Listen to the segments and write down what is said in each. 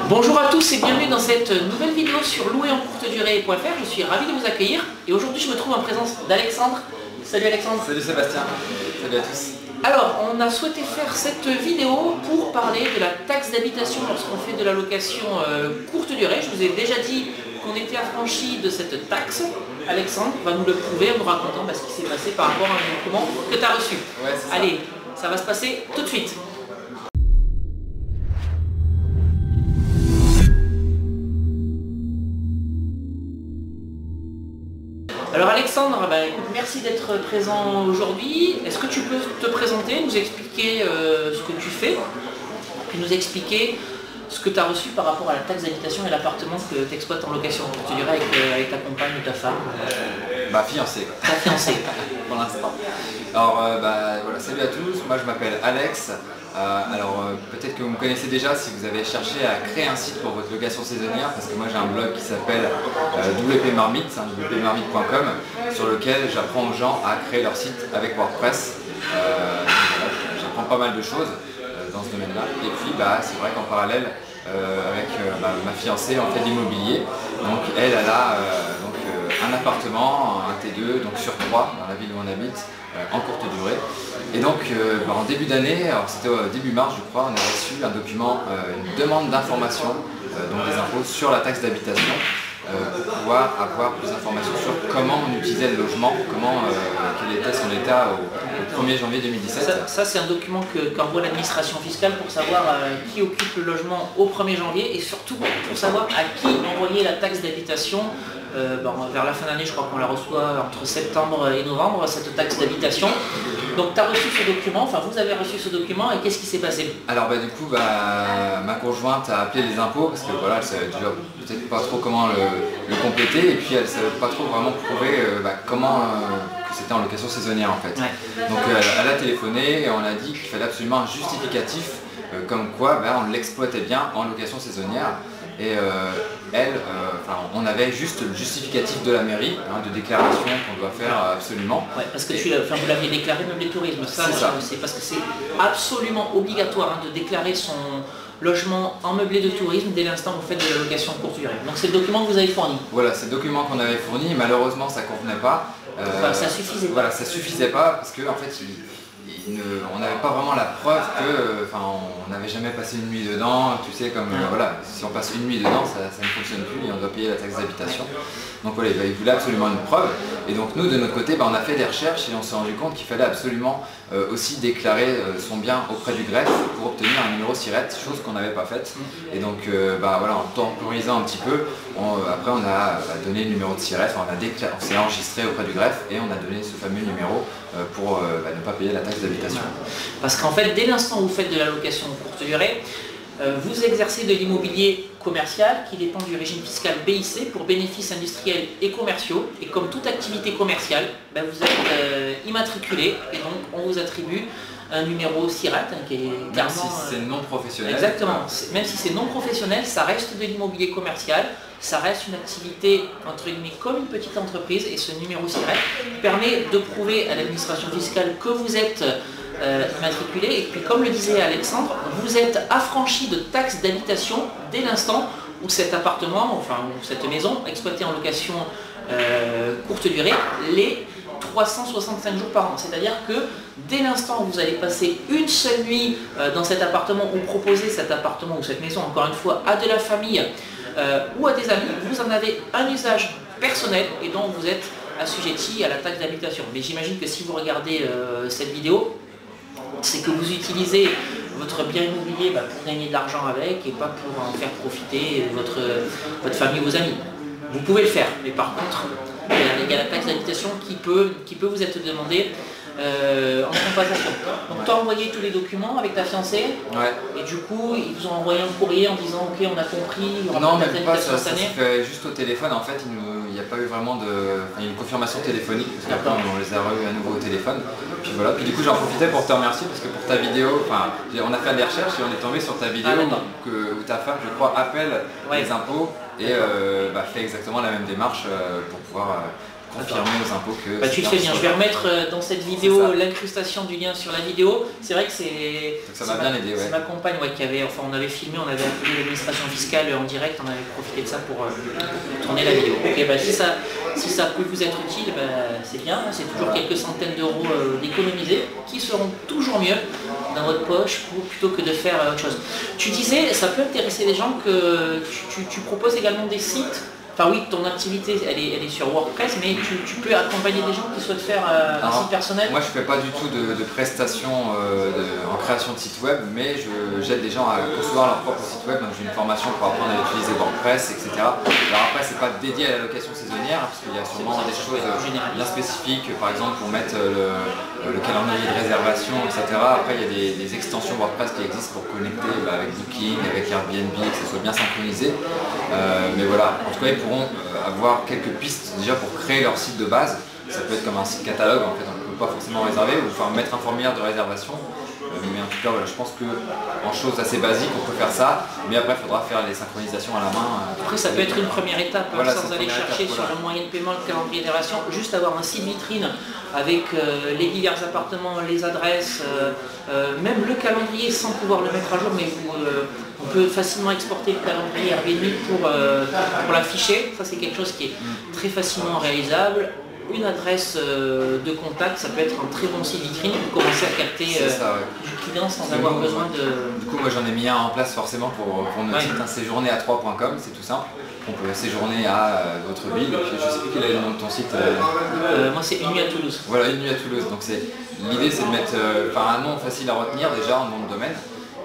Bonjour à tous et bienvenue dans cette nouvelle vidéo sur louerencourtedurée.fr. Je suis ravi de vous accueillir et aujourd'hui je me trouve en présence d'Alexandre. Salut Alexandre. Salut Sébastien. Salut à tous. Alors on a souhaité faire cette vidéo pour parler de la taxe d'habitation lorsqu'on fait de la location courte durée. Je vous ai déjà dit qu'on était affranchi de cette taxe. Alexandre va nous le prouver en nous racontant ce qui s'est passé par rapport à un document que tu as reçu. Ouais, c'est Allez, ça va se passer tout de suite. Alors Alexandre, écoute, merci d'être présent aujourd'hui. Est-ce que tu peux te présenter, nous expliquer ce que tu fais, puis nous expliquer ce que tu as reçu par rapport à la taxe d'habitation et l'appartement que tu exploites en location courte durée avec ta compagne ou ta femme? Ma fiancée. Ta fiancée. Pour l'instant. Alors voilà, salut à tous, moi je m'appelle Alex. Peut-être que vous me connaissez déjà si vous avez cherché à créer un site pour votre location saisonnière, parce que moi j'ai un blog qui s'appelle WPMarmite, wpmarmite.com, sur lequel j'apprends aux gens à créer leur site avec WordPress. J'apprends pas mal de choses dans ce domaine-là. Et puis c'est vrai qu'en parallèle avec ma fiancée on fait de l'immobilier. Donc elle a un appartement, un T2, donc sur 3 dans la ville où on habite, en courte durée. Et donc en début d'année, alors c'était au début mars je crois, on a reçu un document, une demande d'information, donc des infos sur la taxe d'habitation, pour pouvoir avoir plus d'informations sur comment on utilisait le logement, quel était son état au 1er janvier 2017. Ça c'est un document qu'envoie l'administration fiscale pour savoir qui occupe le logement au 1er janvier et surtout pour savoir à qui envoyer la taxe d'habitation. Vers la fin d'année, je crois qu'on la reçoit entre septembre et novembre, cette taxe d'habitation. Donc tu as reçu ce document, enfin vous avez reçu ce document et qu'est-ce qui s'est passé? Alors du coup, ma conjointe a appelé les impôts parce que voilà, elle savait déjà peut-être pas trop comment le compléter et puis elle savait pas trop vraiment prouver que c'était en location saisonnière en fait. Ouais. Donc elle a téléphoné et on a dit qu'il fallait absolument un justificatif comme quoi on l'exploitait bien en location saisonnière. Et on avait juste le justificatif de la mairie, de déclaration qu'on doit faire absolument. Ouais, parce que vous l'aviez déclaré meublé tourisme, c'est parce que c'est absolument obligatoire de déclarer son logement en meublé de tourisme dès l'instant où vous faites de la location courte durée. Donc c'est le document que vous avez fourni. Voilà, c'est le document qu'on avait fourni, malheureusement ça ne convenait pas. Ça suffisait pas. Voilà, ça suffisait pas parce que en fait on n'avait pas vraiment la preuve que, on n'avait jamais passé une nuit dedans, tu sais, voilà, si on passe une nuit dedans, ça ne fonctionne plus et on doit payer la taxe d'habitation. Donc voilà, il voulait absolument une preuve. Et donc nous, de notre côté, on a fait des recherches et on s'est rendu compte qu'il fallait absolument aussi déclarer son bien auprès du greffe pour obtenir un numéro SIRET, chose qu'on n'avait pas faite. Et donc voilà, en temporisant un petit peu, après on a donné le numéro de SIRET, on s'est enregistré auprès du greffe et on a donné ce fameux numéro pour ne pas payer la taxe d'habitation. Parce qu'en fait, dès l'instant où vous faites de la location courte durée, vous exercez de l'immobilier commercial qui dépend du régime fiscal BIC pour bénéfices industriels et commerciaux. Et comme toute activité commerciale, vous êtes immatriculé et donc on vous attribue un numéro SIRET qui est clairement... Même si c'est non professionnel. Exactement. Même si c'est non professionnel, ça reste de l'immobilier commercial. Ça reste une activité, entre guillemets, comme une petite entreprise. Et ce numéro SIRET permet de prouver à l'administration fiscale que vous êtes immatriculé. Et puis, comme le disait Alexandre, vous êtes affranchi de taxes d'habitation dès l'instant où cet appartement, ou cette maison exploitée en location courte durée, les 365 jours par an. C'est-à-dire que dès l'instant où vous allez passer une seule nuit dans cet appartement ou proposer cet appartement ou cette maison, encore une fois, à de la famille ou à des amis, vous en avez un usage personnel et donc vous êtes assujetti à la taxe d'habitation. Mais j'imagine que si vous regardez cette vidéo, c'est que vous utilisez votre bien immobilier pour gagner de l'argent avec et pas pour en faire profiter votre famille ou vos amis. Vous pouvez le faire, mais par contre, il y a la taxe d'habitation qui peut vous être demandée en compensation. Donc tu as envoyé tous les documents avec ta fiancée, ouais. Et du coup ils vous ont envoyé un courrier en disant ok on a compris, on non même pas, ça s'est fait juste au téléphone en fait, il n'y a pas eu vraiment une confirmation téléphonique parce qu'après on les a revus à nouveau au téléphone. Puis voilà, puis du coup j'en profitais pour te remercier parce que pour ta vidéo, on a fait des recherches et on est tombé sur ta vidéo où ta femme je crois appelle les impôts et fait exactement la même démarche pour pouvoir confirmer aux impôts que... Bah, tu le fais bien, je vais remettre dans cette vidéo l'incrustation du lien sur la vidéo. C'est vrai que c'est... Ça m'a bien aidé, ouais. C'est ma compagne qui avait... Enfin, on avait filmé, on avait appelé l'administration fiscale en direct, on avait profité de ça pour tourner la vidéo. Ok, bah, si ça peut vous être utile, bah, c'est bien. C'est toujours quelques centaines d'euros d'économiser qui seront toujours mieux dans votre poche plutôt que de faire autre chose. Tu disais, ça peut intéresser les gens que tu proposes également des sites. Enfin oui, ton activité elle est sur WordPress, mais tu peux accompagner des gens qui souhaitent faire un site personnel. Moi je fais pas du tout de prestations en création de site web, mais j'aide les gens à concevoir leur propre site web. Donc j'ai une formation pour apprendre à utiliser WordPress, etc. Alors après c'est pas dédié à la location saisonnière, parce qu'il y a sûrement des choses bien spécifiques, par exemple pour mettre le calendrier de réservation, etc. Après il y a des extensions WordPress qui existent pour connecter avec Booking, avec Airbnb, que ce soit bien synchronisé. Mais voilà, en tout cas ils pourront avoir quelques pistes déjà pour créer leur site de base. Ça peut être comme un site catalogue, en fait on ne peut pas forcément réserver ou mettre un formulaire de réservation. Mais en tout cas voilà, je pense que en choses assez basiques on peut faire ça, mais après il faudra faire les synchronisations à la main. Après ça peut être une première étape, voilà, sans aller chercher sur le moyen de paiement, le calendrier de réservation, juste avoir un site vitrine avec les divers appartements, les adresses, même le calendrier sans pouvoir le mettre à jour, mais on peut facilement exporter le calendrier Airbnb pour l'afficher. Ça c'est quelque chose qui est très facilement réalisable. Une adresse de contact, ça peut être un très bon site vitrine pour commencer à capter du client sans avoir besoin de... Du coup moi j'en ai mis un en place forcément pour notre site, un séjourner-à-3.com, c'est tout simple. On peut séjourner à votre ville, et puis je sais plus quel est le nom de ton site. Moi c'est Une Nuit à Toulouse. Voilà, Une Nuit à Toulouse. Donc l'idée c'est de mettre un nom facile à retenir déjà, un nom de domaine.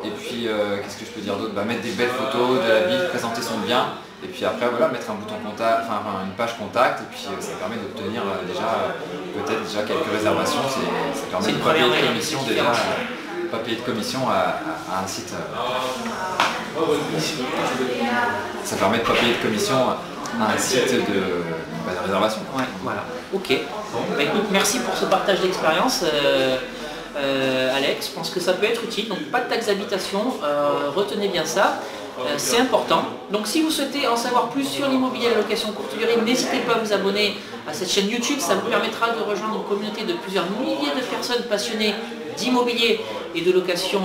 Et puis qu'est-ce que je peux dire d'autre, mettre des belles photos de la ville, présenter son bien. Et puis après voilà, mettre un bouton contact, une page contact, et puis ça permet d'obtenir peut-être déjà quelques réservations. Ça permet de ne pas payer de commission déjà, pas payer de commission à un site. Ça permet de ne pas payer de commission à un site de réservation. Ouais, voilà. Ok. Bon, bah, écoute, merci pour ce partage d'expérience. Alex, je pense que ça peut être utile. Donc pas de taxe d'habitation, retenez bien ça. C'est important. Donc si vous souhaitez en savoir plus sur l'immobilier et la location courte durée, n'hésitez pas à vous abonner à cette chaîne YouTube. Ça vous permettra de rejoindre une communauté de plusieurs milliers de personnes passionnées d'immobilier et de location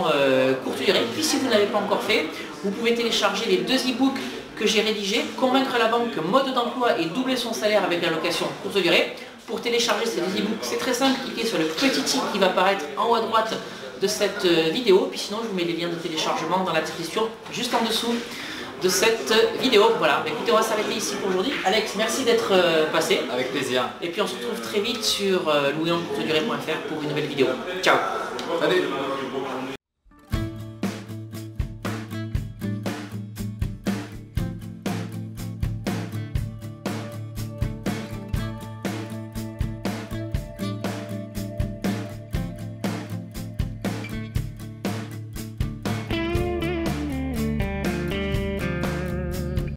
courte durée. Puis si vous n'avez pas encore fait, vous pouvez télécharger les 2 e-books que j'ai rédigés, Convaincre la banque, mode d'emploi et doubler son salaire avec la location courte durée. Pour télécharger ces 2 e-books, c'est très simple, cliquez sur le petit i qui va apparaître en haut à droite de cette vidéo, puis sinon je vous mets les liens de téléchargement dans la description juste en dessous de cette vidéo. Voilà, écoutez, on va s'arrêter ici pour aujourd'hui. Alex, merci d'être passé. Avec plaisir. Et puis on se retrouve très vite sur louéencourtedurée.fr pour une nouvelle vidéo. Ciao. Salut.